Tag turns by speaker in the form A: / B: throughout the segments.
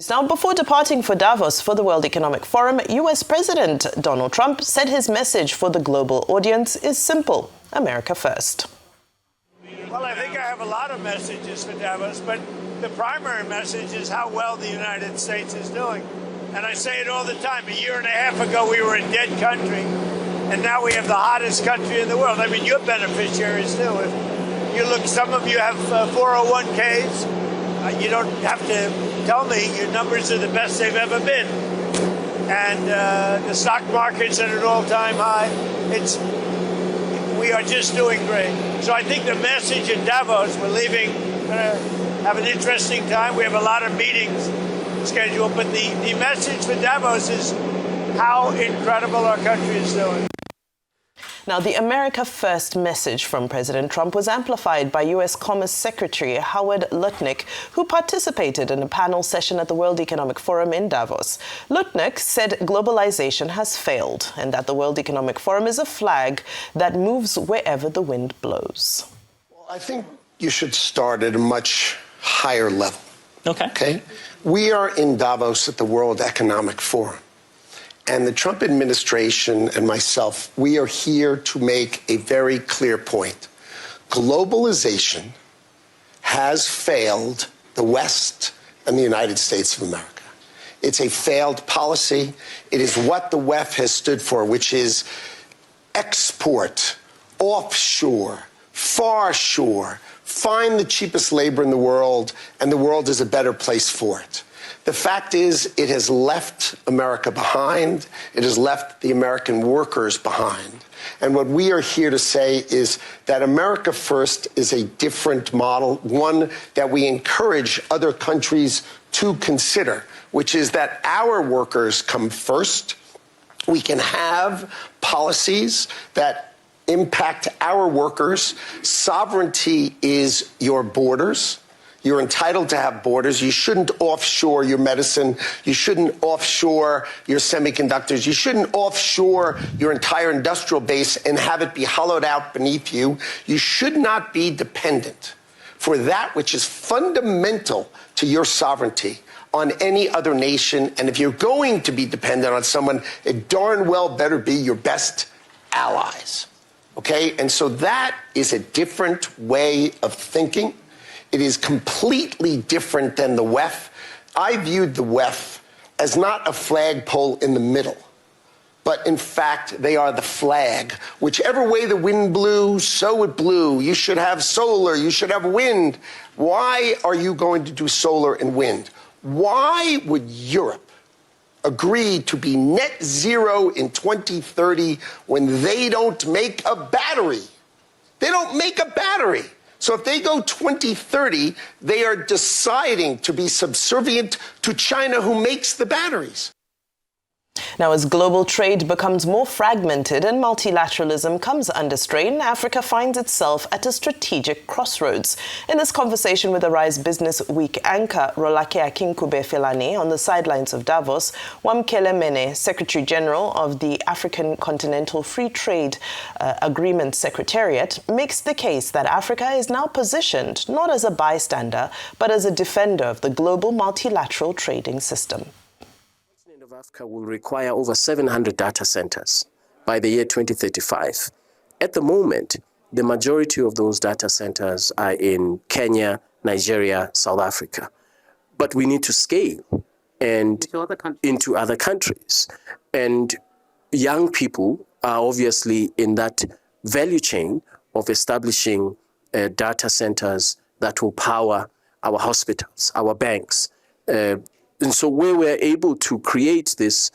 A: Now, before departing for Davos for the World Economic Forum, U.S. President Donald Trump said his message for the global audience is simple: America first.
B: Well, I think I have a lot of messages for Davos, but the primary message is how well the United States is doing. And I say it all the time. A year and a half ago, we were a dead country, and now we have the hottest country in the world. I mean, you're beneficiaries, too. If you look, some of you have 401ks. You don't have to tell me your numbers are the best they've ever been. And the stock market's at an all-time high. We are just doing great. So I think the message in Davos, we're leaving, going to have an interesting time. We have a lot of meetings scheduled, but the message for Davos is how incredible our country is doing.
A: Now, the America First message from President Trump was amplified by U.S. Commerce Secretary Howard Lutnick, who participated in a panel session at the World Economic Forum in Davos. Lutnick said globalization has failed and that the World Economic Forum is a flag that moves wherever the wind blows.
C: Well, I think you should start at a much higher level. Okay? We are in Davos at the World Economic Forum. And the Trump administration and myself, we are here to make a very clear point. Globalization has failed the West and the United States of America. It's a failed policy. It is what the WEF has stood for, which is export, offshore, far shore, find the cheapest labor in the world, and the world is a better place for it. The fact is, it has left America behind. It has left the American workers behind. And what we are here to say is that America First is a different model, one that we encourage other countries to consider, which is that our workers come first. We can have policies that impact our workers. Sovereignty is your borders. You're entitled to have borders. You shouldn't offshore your medicine. You shouldn't offshore your semiconductors. You shouldn't offshore your entire industrial base and have it be hollowed out beneath you. You should not be dependent for that which is fundamental to your sovereignty on any other nation. And if you're going to be dependent on someone, it darn well better be your best allies. Okay? And so that is a different way of thinking. It is completely different than the WEF. I viewed the WEF as not a flagpole in the middle, but in fact, they are the flag. Whichever way the wind blew, so it blew. You should have solar, you should have wind. Why are you going to do solar and wind? Why would Europe agree to be net zero in 2030 when they don't make a battery? They don't make a battery. So if they go 2030, they are deciding to be subservient to China, who makes the batteries.
A: Now, as global trade becomes more fragmented and multilateralism comes under strain, Africa finds itself at a strategic crossroads. In this conversation with Arise Business Week anchor Rolake Akinkugbe-Filani on the sidelines of Davos, Wamkele Mene, Secretary General of the African Continental Free Trade Agreement Secretariat, makes the case that Africa is now positioned not as a bystander, but as a defender of the global multilateral trading system.
D: Africa will require over 700 data centers by the year 2035. At the moment, the majority of those data centers are in Kenya, Nigeria, South Africa. But we need to scale and into other countries. And young people are obviously in that value chain of establishing data centers that will power our hospitals, our banks, and so where we're able to create this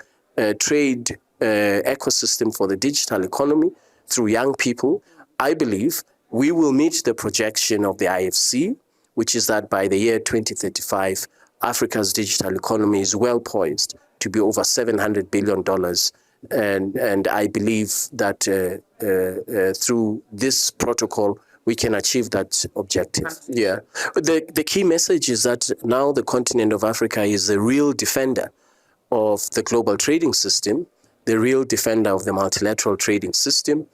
D: trade ecosystem for the digital economy through young people, I believe we will meet the projection of the IFC, which is that by the year 2035, Africa's digital economy is well poised to be over $700 billion. And I believe that through this protocol, we can achieve that objective. Yeah. But the key message is that now the continent of Africa is the real defender of the global trading system, the real defender of the multilateral trading system,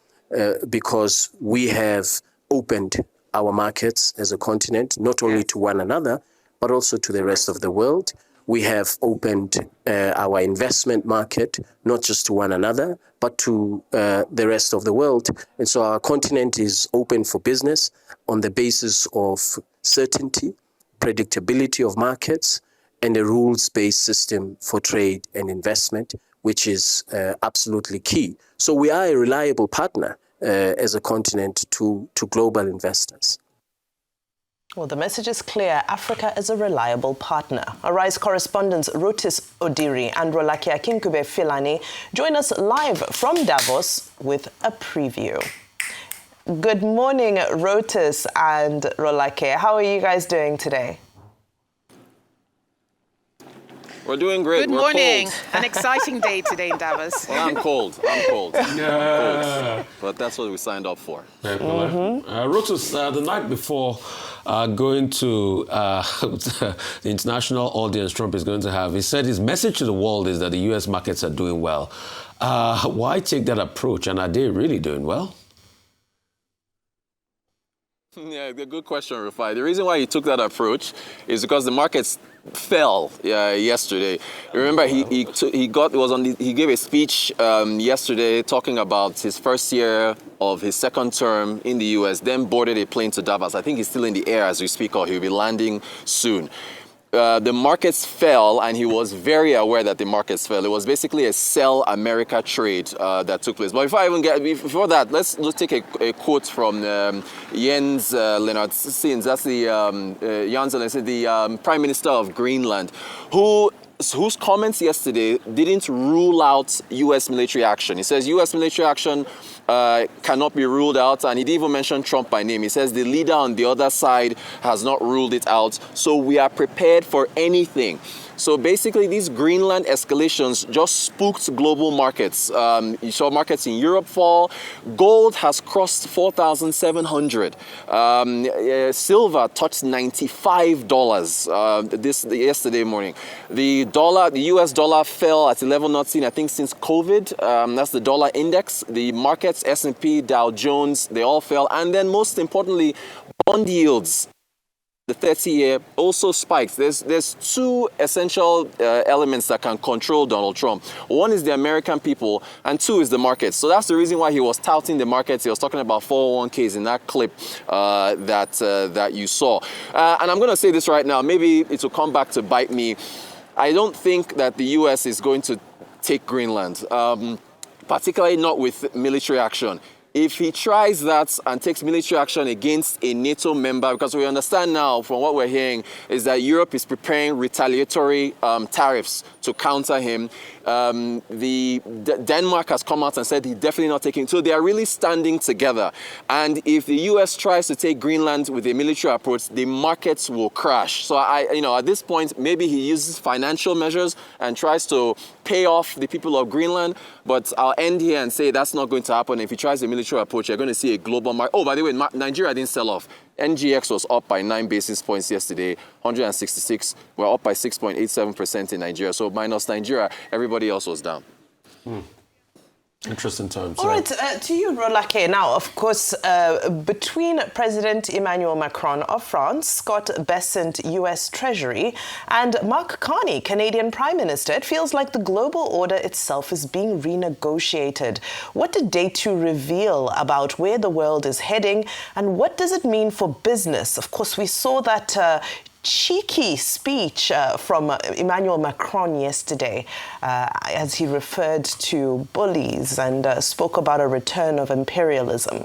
D: because we have opened our markets as a continent, not only to one another, but also to the rest of the world. We have opened our investment market, not just to one another, but to the rest of the world. And so our continent is open for business on the basis of certainty, predictability of markets, and a rules-based system for trade and investment, which is absolutely key. So we are a reliable partner as a continent to global investors.
A: Well, the message is clear. Africa is a reliable partner. Arise correspondents Rotus, Oddiri and Rolake Akinkugbe-Filani join us live from Davos with a preview. Good morning, Rotus and Rolake. How are you guys doing today?
E: We're doing great.
F: Good morning. An exciting day today in Davos.
E: Well, I'm cold. Yeah. But that's what we signed up for.
G: Rotus, the night before going to the international audience Trump is going to have, he said his message to the world is that the U.S. markets are doing well. Why take that approach, and are they really doing well?
E: Yeah, good question, Rufai. The reason why he took that approach is because the markets fell yesterday. Remember, he gave a speech yesterday talking about his first year of his second term in the U.S., then boarded a plane to Davos. I think he's still in the air as we speak, or he'll be landing soon. The markets fell, and he was very aware that the markets fell. It was basically a sell America trade that took place. But before that, let's take a quote from Jens Lennartsen. That's the Prime Minister of Greenland, whose comments yesterday didn't rule out U.S. military action. He says U.S. military action cannot be ruled out, and he didn't even mention Trump by name. He says the leader on the other side has not ruled it out, so we are prepared for anything. So basically, these Greenland escalations just spooked global markets. You saw markets in Europe fall. Gold has crossed 4,700. Silver touched $95 yesterday morning. The U.S. dollar fell at a level not seen, I think, since COVID. That's the dollar index. The markets, S&P, Dow Jones, they all fell. And then most importantly, bond yields. The 30-year also spikes. There's two essential elements that can control Donald Trump. One is the American people, and two is the markets. So that's the reason why he was touting the markets. He was talking about 401ks in that clip that you saw. And I'm going to say this right now. Maybe it will come back to bite me. I don't think that the U.S. is going to take Greenland, particularly not with military action. If he tries that and takes military action against a NATO member, because we understand now from what we're hearing is that Europe is preparing retaliatory tariffs to counter him. Denmark has come out and said he's definitely not taking. So they are really standing together. And if the U.S. tries to take Greenland with a military approach, the markets will crash. So at this point, maybe he uses financial measures and tries to pay off the people of Greenland. But I'll end here and say that's not going to happen. If he tries a military approach, you're going to see a global market. Oh, by the way, Nigeria didn't sell off. NGX was up by 9 basis points yesterday, 166. We're up by 6.87% in Nigeria. So minus Nigeria, everybody else was down.
G: Interesting times.
A: All right, to you, Rolake. Now, of course, between President Emmanuel Macron of France, Scott Bessent, U.S. Treasury, and Mark Carney, Canadian Prime Minister, it feels like the global order itself is being renegotiated. What did Day 2 reveal about where the world is heading, and what does it mean for business? Of course, we saw that cheeky speech from Emmanuel Macron yesterday as he referred to bullies and spoke about a return of imperialism.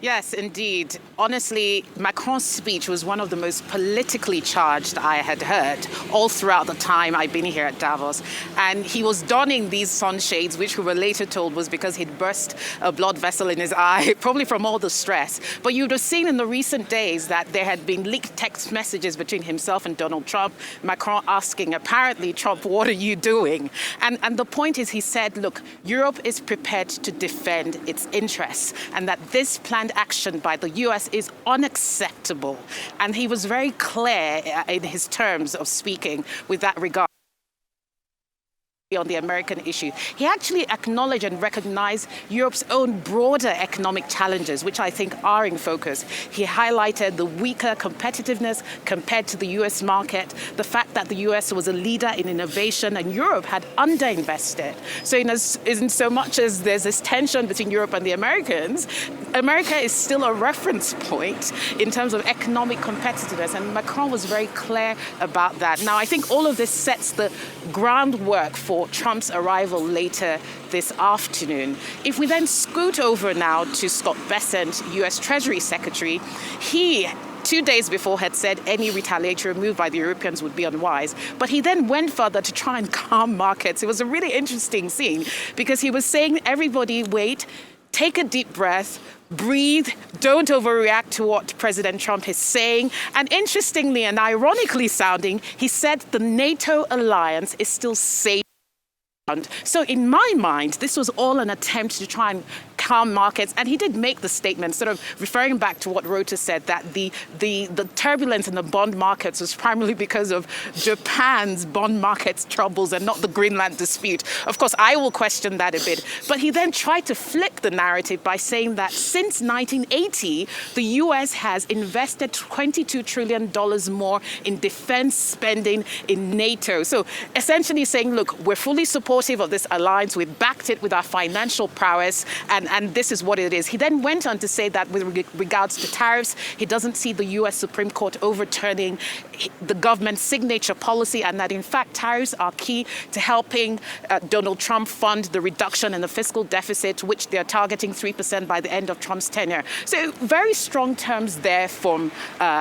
F: Yes, indeed. Honestly, Macron's speech was one of the most politically charged I had heard all throughout the time I've been here at Davos. And he was donning these sunshades, which we were later told was because he'd burst a blood vessel in his eye, probably from all the stress. But you'd have seen in the recent days that there had been leaked text messages between himself and Donald Trump, Macron asking, apparently, Trump, what are you doing? And the point is, he said, look, Europe is prepared to defend its interests, and that this planned action by the U.S. is unacceptable. And he was very clear in his terms of speaking with that regard. on the American issue. He actually acknowledged and recognized Europe's own broader economic challenges, which I think are in focus. He highlighted the weaker competitiveness compared to the US market, the fact that the US was a leader in innovation and Europe had underinvested. So in so much as there's this tension between Europe and the Americans, America is still a reference point in terms of economic competitiveness, and Macron was very clear about that. Now, I think all of this sets the groundwork for Trump's arrival later this afternoon. If we then scoot over now to Scott Bessent, US Treasury Secretary, he 2 days before had said any retaliatory move by the Europeans would be unwise. But he then went further to try and calm markets. It was a really interesting scene because he was saying, everybody wait, take a deep breath, breathe, don't overreact to what President Trump is saying. And interestingly and ironically sounding, he said the NATO alliance is still safe. So in my mind, this was all an attempt to try and calm markets. And he did make the statement, sort of referring back to what Rotus said, that the turbulence in the bond markets was primarily because of Japan's bond markets troubles and not the Greenland dispute. Of course, I will question that a bit. But he then tried to flip the narrative by saying that since 1980, the US has invested $22 trillion more in defense spending in NATO. So essentially saying, look, we're fully supportive of this alliance. We've backed it with our financial prowess, and this is what it is. He then went on to say that with regards to tariffs, he doesn't see the US Supreme Court overturning the government's signature policy, and that in fact tariffs are key to helping Donald Trump fund the reduction in the fiscal deficit, which they're targeting 3% by the end of Trump's tenure. So very strong terms there from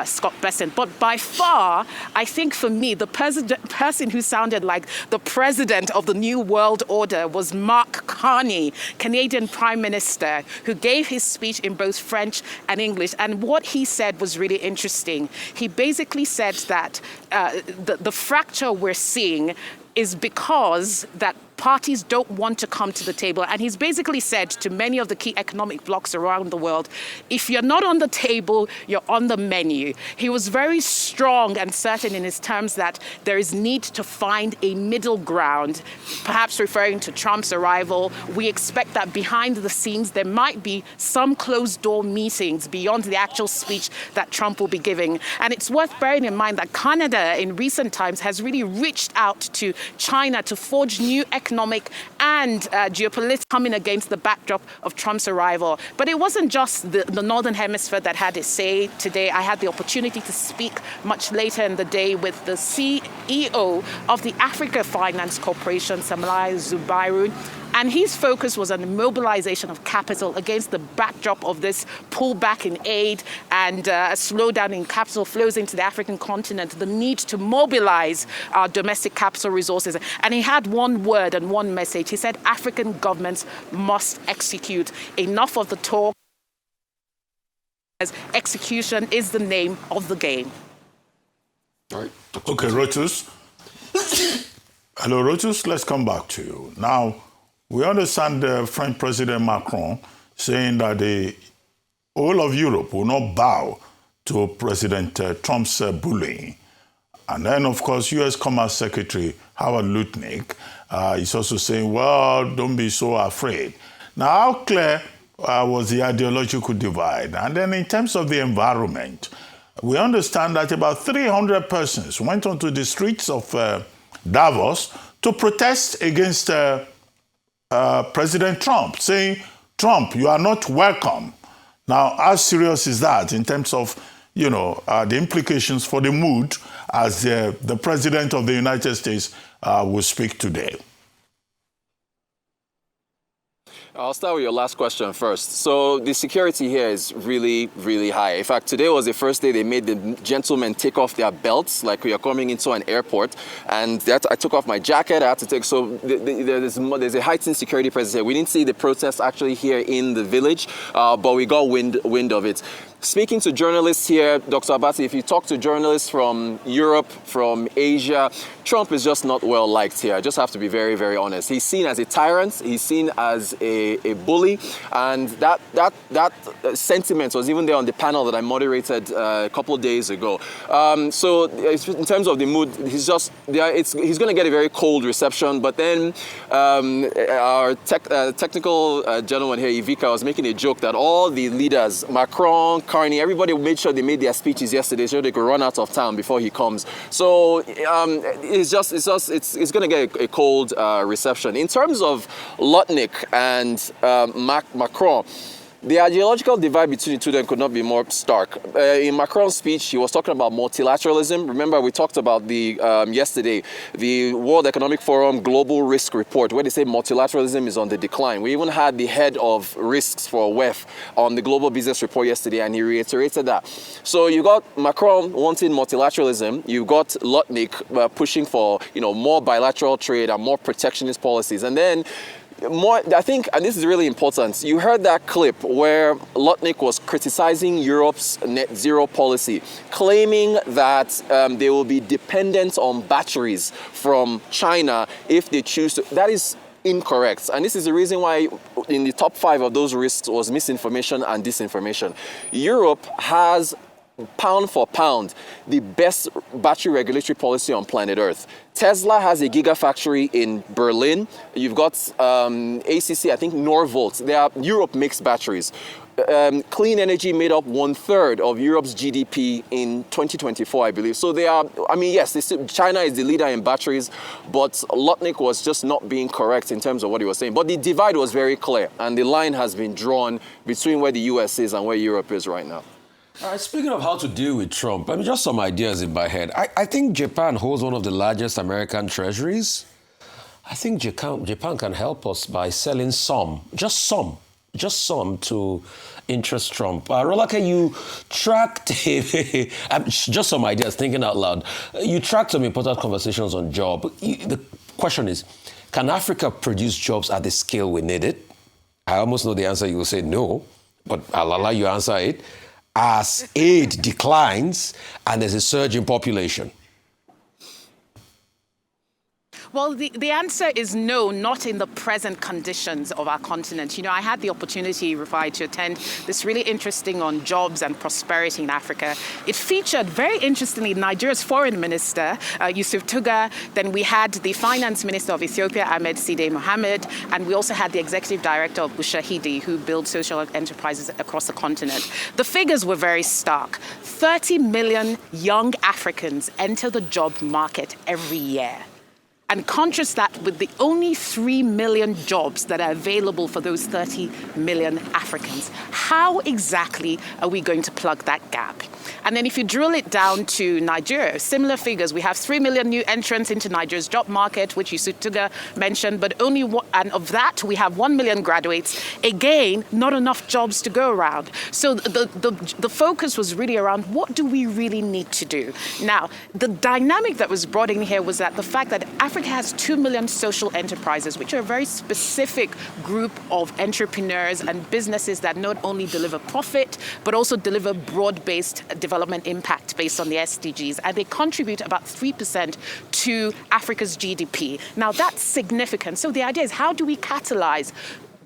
F: Scott Bessent. But by far, I think for me, the person who sounded like the president of the New World Order was Mark Carney, Canadian Prime Minister, who gave his speech in both French and English. And what he said was really interesting. He basically said that the fracture we're seeing is because that parties don't want to come to the table. And he's basically said to many of the key economic blocs around the world, if you're not on the table, you're on the menu. He was very strong and certain in his terms that there is need to find a middle ground, perhaps referring to Trump's arrival. We expect that behind the scenes, there might be some closed-door meetings beyond the actual speech that Trump will be giving. And it's worth bearing in mind that Canada in recent times has really reached out to China to forge new economic and geopolitical coming against the backdrop of Trump's arrival. But it wasn't just the Northern Hemisphere that had its say today. I had the opportunity to speak much later in the day with the CEO of the Africa Finance Corporation, Samlai Zubairu, and his focus was on the mobilization of capital against the backdrop of this pullback in aid and a slowdown in capital flows into the African continent, the need to mobilize our domestic capital resources. And he had one word and one message. He said, African governments must execute. Enough of the talk. Execution is the name of the game.
H: All right. Okay, Rotus. Hello, Rotus. Let's come back to you. Now, we understand French President Macron saying that the whole of Europe will not bow to President Trump's bullying. And then, of course, U.S. Commerce Secretary Howard Lutnick is also saying, well, don't be so afraid. Now, how clear was the ideological divide? And then in terms of the environment, we understand that about 300 persons went onto the streets of Davos to protest against President Trump, saying, Trump, you are not welcome. Now, how serious is that in terms of, the implications for the mood as the President of the United States will speak today?
E: I'll start with your last question first. So the security here is really, really high. In fact, today was the first day they made the gentlemen take off their belts, like we are coming into an airport. And that I took off my jacket. I had to take. So there's a heightened security presence here. We didn't see the protests actually here in the village, but we got wind of it. speaking to journalists here, Dr. Abati, if you talk to journalists from Europe, from Asia, Trump is just not well liked here. I just have to be very, very honest. He's seen as a tyrant. He's seen as a bully. And that sentiment was even there on the panel that I moderated a couple of days ago. So in terms of the mood, he's going to get a very cold reception. But then our technical gentleman here, Ivica, was making a joke that all the leaders, Macron, Carney, everybody made sure they made their speeches yesterday so they could run out of town before he comes. So it's going to get a cold reception. In terms of Lutnick and Macron, the ideological divide between the two of them could not be more stark. In Macron's speech, he was talking about multilateralism. Remember, we talked about yesterday, the World Economic Forum Global Risk Report, where they say multilateralism is on the decline. We even had the head of risks for WEF on the Global Business Report yesterday, and he reiterated that. So you got Macron wanting multilateralism. You got Lutnick pushing for more bilateral trade and more protectionist policies. And then I think, and this is really important, you heard that clip where Lutnick was criticizing Europe's net zero policy, claiming that they will be dependent on batteries from China if they choose to. That is incorrect. And this is the reason why in the top 5 of those risks was misinformation and disinformation. Europe has, pound for pound, the best battery regulatory policy on planet Earth. Tesla has a gigafactory in Berlin. You've got ACC, I think Norvolt. Europe makes batteries. Clean energy made up 1/3 of Europe's GDP in 2024, I believe. So yes, China is the leader in batteries, but Lutnick was just not being correct in terms of what he was saying. But the divide was very clear, and the line has been drawn between where the US is and where Europe is right now.
G: All right, speaking of how to deal with Trump, just some ideas in my head. I think Japan holds one of the largest American treasuries. I think Japan can help us by selling just some to interest Trump. Rolake, you tracked, just some ideas, thinking out loud. You tracked some important conversations on jobs. The question is, can Africa produce jobs at the scale we need it? I almost know the answer. You will say no, but I'll allow you to answer it. As aid declines and there's a surge in population?
F: Well, the answer is no, not in the present conditions of our continent. I had the opportunity, Rufai, to attend this really interesting on jobs and prosperity in Africa. It featured, very interestingly, Nigeria's foreign minister, Yusuf Tuga. Then we had the finance minister of Ethiopia, Ahmed Side Mohammed. And we also had the executive director of Bushahidi, who builds social enterprises across the continent. The figures were very stark. 30 million young Africans enter the job market every year. And contrast that with the only 3 million jobs that are available for those 30 million Africans. How exactly are we going to plug that gap? And then if you drill it down to Nigeria, similar figures. We have 3 million new entrants into Nigeria's job market, which Yusuf Tuga mentioned, but and of that, we have 1 million graduates. Again, not enough jobs to go around. So the focus was really around what do we really need to do? Now, the dynamic that was brought in here was that the fact that Africa has 2 million social enterprises, which are a very specific group of entrepreneurs and businesses that not only deliver profit, but also deliver broad-based development impact based on the SDGs. And they contribute about 3% to Africa's GDP. Now, that's significant. So the idea is, how do we catalyze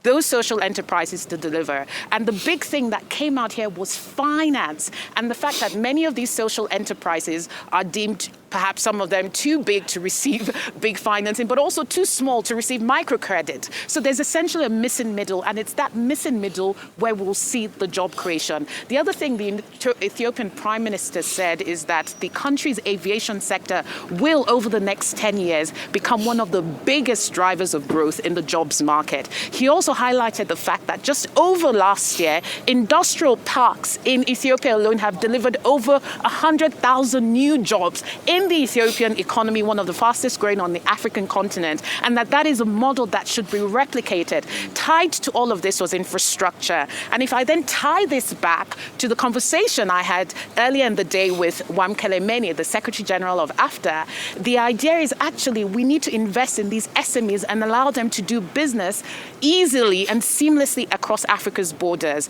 F: those social enterprises to deliver? And the big thing that came out here was finance, and the fact that many of these social enterprises are deemed, perhaps some of them, too big to receive big financing, but also too small to receive microcredit. So there's essentially a missing middle, and it's that missing middle where we'll see the job creation. The other thing the Ethiopian Prime Minister said is that the country's aviation sector will, over the next 10 years, become one of the biggest drivers of growth in the jobs market. He also highlighted the fact that just over last year, industrial parks in Ethiopia alone have delivered over 100,000 new jobs in the Ethiopian economy, one of the fastest growing on the African continent, and that is a model that should be replicated. Tied to all of this was infrastructure. And if I then tie this back to the conversation I had earlier in the day with Wamkele Meni, the Secretary General of AFTA, the idea is actually we need to invest in these SMEs and allow them to do business easily and seamlessly across Africa's borders.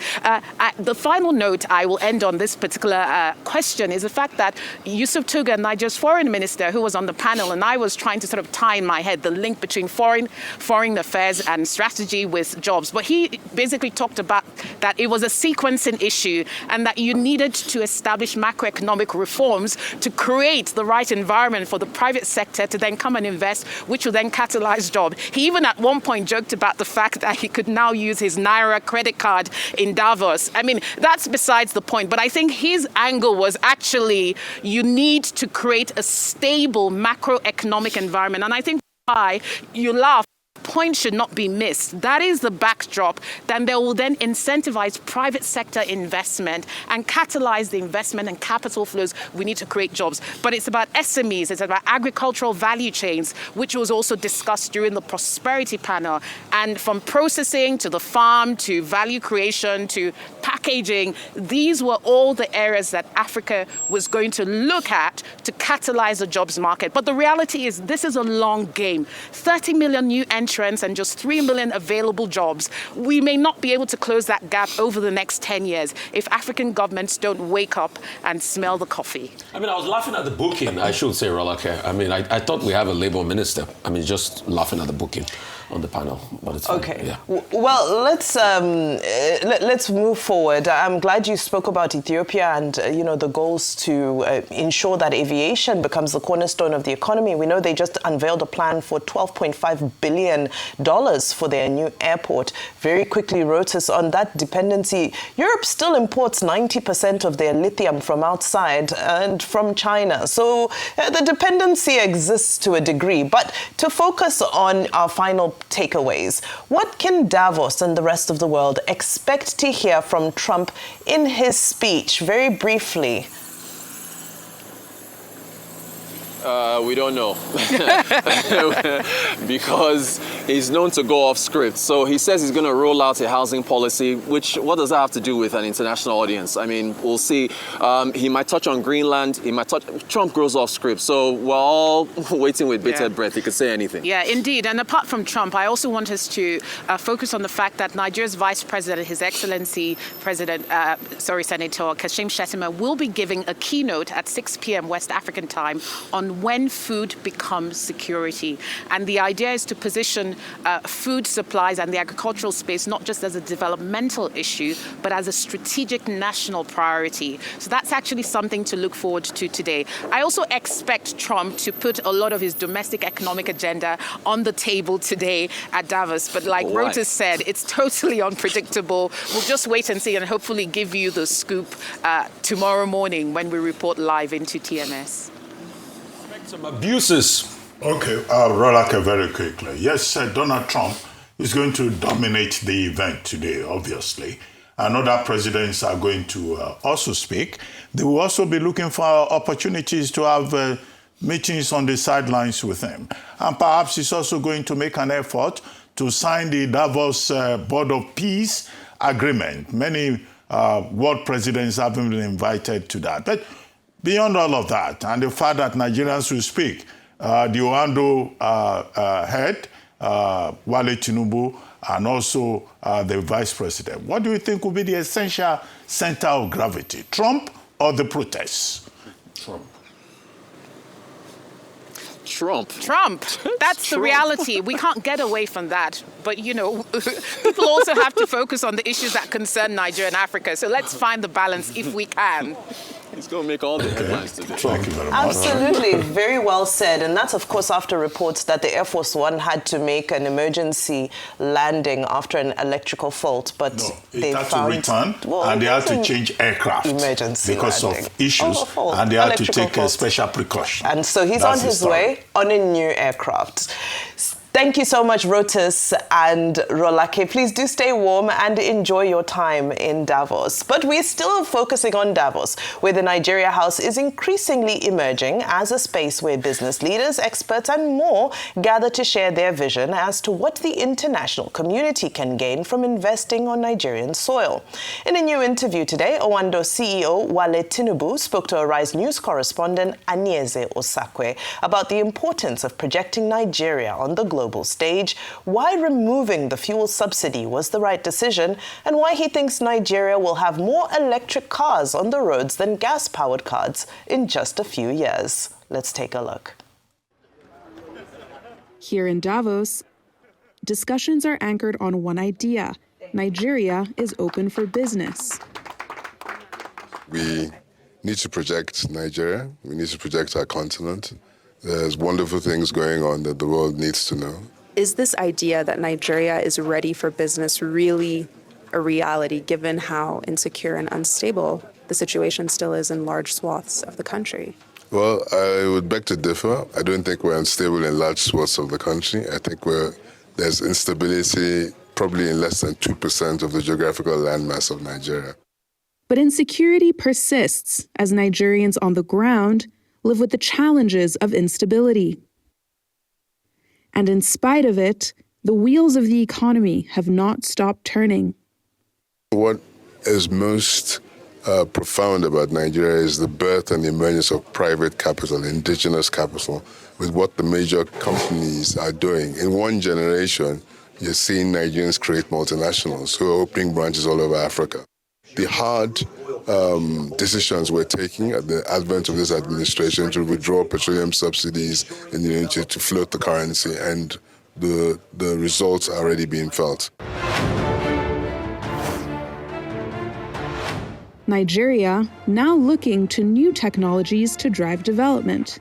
F: The final note I will end on this particular question is the fact that Yusuf Tuga, Niger's foreign minister, who was on the panel, and I was trying to sort of tie in my head the link between foreign affairs and strategy with jobs. But he basically talked about that it was a sequencing issue and that you needed to establish macroeconomic reforms to create the right environment for the private sector to then come and invest, which will then catalyze jobs. He even at one point joked about the fact that he could now use his Naira credit card in Davos. I mean, that's besides the point. But I think his angle was actually you need to create a stable macroeconomic environment. And I think why you laugh. Point should not be missed. That is the backdrop. Then they will then incentivize private sector investment and catalyze the investment and capital flows. We need to create jobs. But it's about SMEs. It's about agricultural value chains, which was also discussed during the prosperity panel. And from processing to the farm to value creation to packaging, these were all the areas that Africa was going to look at to catalyze the jobs market. But the reality is this is a long game. 30 million new entrants and just 3 million available jobs. We may not be able to close that gap over the next 10 years if African governments don't wake up and smell the coffee.
G: I mean, I was laughing at the booking, I should say, Rolake. I mean, I thought we have a Labour minister. I mean, just laughing at the booking on the panel, but it's fine.
A: Okay.
G: Yeah.
A: Well, let's move forward. I'm glad you spoke about Ethiopia and the goals to ensure that aviation becomes the cornerstone of the economy. We know they just unveiled a plan for $12.5 billion for their new airport. Very quickly, Rotus, on that dependency, Europe still imports 90% of their lithium from outside and from China. So the dependency exists to a degree. But to focus on our final takeaways, what can Davos and the rest of the world expect to hear from Trump in his speech? Very briefly.
E: We don't know because he's known to go off script. So he says he's going to roll out a housing policy, which what does that have to do with an international audience? I mean, we'll see. He might touch on Greenland. He might touch. Trump goes off script. So we're all waiting with bated breath. He could say anything.
F: Yeah, indeed. And apart from Trump, I also want us to focus on the fact that Nigeria's Vice President, His Excellency Senator Kashim Shettima, will be giving a keynote at 6 p.m. West African time on when food becomes security. And the idea is to position food supplies and the agricultural space not just as a developmental issue, but as a strategic national priority. So that's actually something to look forward to today. I also expect Trump to put a lot of his domestic economic agenda on the table today at Davos. But like Rotus said, it's totally unpredictable. We'll just wait and see and hopefully give you the scoop tomorrow morning when we report live into TMS.
G: Some abuses.
H: Okay, Rolake, very quickly. Yes, Donald Trump is going to dominate the event today, obviously. And other presidents are going to also speak. They will also be looking for opportunities to have meetings on the sidelines with him. And perhaps he's also going to make an effort to sign the Davos Board of Peace Agreement. Many world presidents haven't been invited to that. But beyond all of that, and the fact that Nigerians will speak, the Oando head, Wale Tinubu, and also the vice president, what do you think will be the essential center of gravity, Trump or the protests?
F: Trump. That's the reality. We can't get away from that. But, people also have to focus on the issues that concern Nigeria and Africa. So let's find the balance if we can.
E: He's going to make all the headlines today.
H: Thank you very much.
A: Absolutely. Very well said. And that's, of course, after reports that the Air Force One had to make an emergency landing after an electrical fault. But they
H: had to return, and they had to change aircraft because of issues. And they had to take a special precaution.
A: And so he's on his way on a new aircraft. Thank you so much, Rotus and Rolake. Please do stay warm and enjoy your time in Davos. But we're still focusing on Davos, where the Nigeria House is increasingly emerging as a space where business leaders, experts, and more gather to share their vision as to what the international community can gain from investing on Nigerian soil. In a new interview today, Oando CEO Wale Tinubu spoke to Arise News correspondent Anyeze Osakwe about the importance of projecting Nigeria on the global global stage, why removing the fuel subsidy was the right decision, and why he thinks Nigeria will have more electric cars on the roads than gas-powered cars in just a few years. Let's take a look.
I: Here in Davos, discussions are anchored on one idea: Nigeria is open for business.
J: We need to project Nigeria. We need to project our continent. There's wonderful things going on that the world needs to know.
I: Is this idea that Nigeria is ready for business really a reality, given how insecure and unstable the situation still is in large swaths of the country?
J: Well, I would beg to differ. I don't think we're unstable in large swaths of the country. I think there's instability probably in less than 2% of the geographical landmass of Nigeria.
I: But insecurity persists as Nigerians on the ground live with the challenges of instability. And in spite of it, the wheels of the economy have not stopped turning.
J: What is most profound about Nigeria is the birth and the emergence of private capital, indigenous capital, with what the major companies are doing. In one generation, you're seeing Nigerians create multinationals who are opening branches all over Africa. The hard decisions we're taking at the advent of this administration to withdraw petroleum subsidies and to float the currency, and the results are already being felt.
I: Nigeria now looking to new technologies to drive development.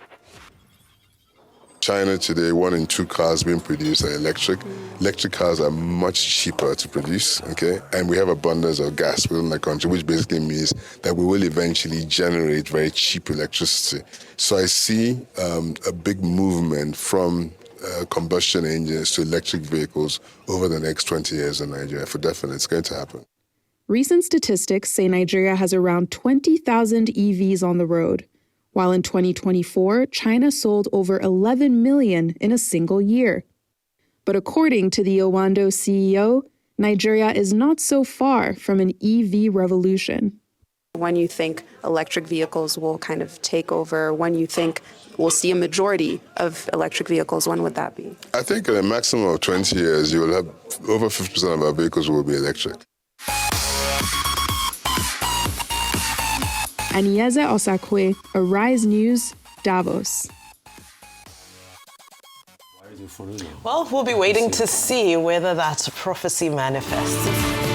J: China today, 1 in 2 cars being produced are electric. Electric cars are much cheaper to produce, okay? And we have abundance of gas within the country, which basically means that we will eventually generate very cheap electricity. So I see a big movement from combustion engines to electric vehicles over the next 20 years in Nigeria. For definite, it's going to happen.
I: Recent statistics say Nigeria has around 20,000 EVs on the road, while in 2024, China sold over 11 million in a single year. But according to the Owando CEO, Nigeria is not so far from an EV revolution. When you think electric vehicles will kind of take over, when you think we'll see a majority of electric vehicles, when would that be?
J: I think in a maximum of 20 years, you will have over 50% of our vehicles will be electric.
I: Anieze Osakwe, Arise News, Davos.
A: Well, we'll be waiting to see whether that prophecy manifests.